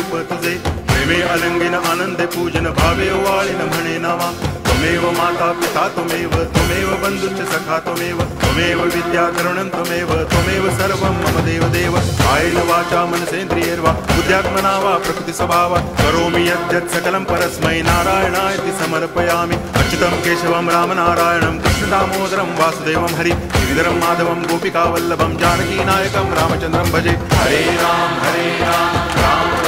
रूप तुझे, प्रेमे अलंगिन आनंदे पूजन, भावे ओवाळीन म्हणे नावा. त्वमेव माता पिता त्वमेव, त्वमेव बंधुश्च सखा त्वमेव, त्वमेव विद्या तरुणं त्वमेव, त्वमेव सर्वं मम देव देव. कायेन वाचा मनसेन्द्रियैर्वा बुद्ध्यात्मना वा प्रकृति स्वभावात् करोमि यद्यत् सकलं परस्मै नारायणायति समर्पयामि. अच्युतं केशवं रामनारायणं कृष्ण दामोदरं वासुदेवं हरि गिरिधरं माधवं गोपिकावल्लभं जानकीनायकं रामचन्द्रं भजे. हरे राम राम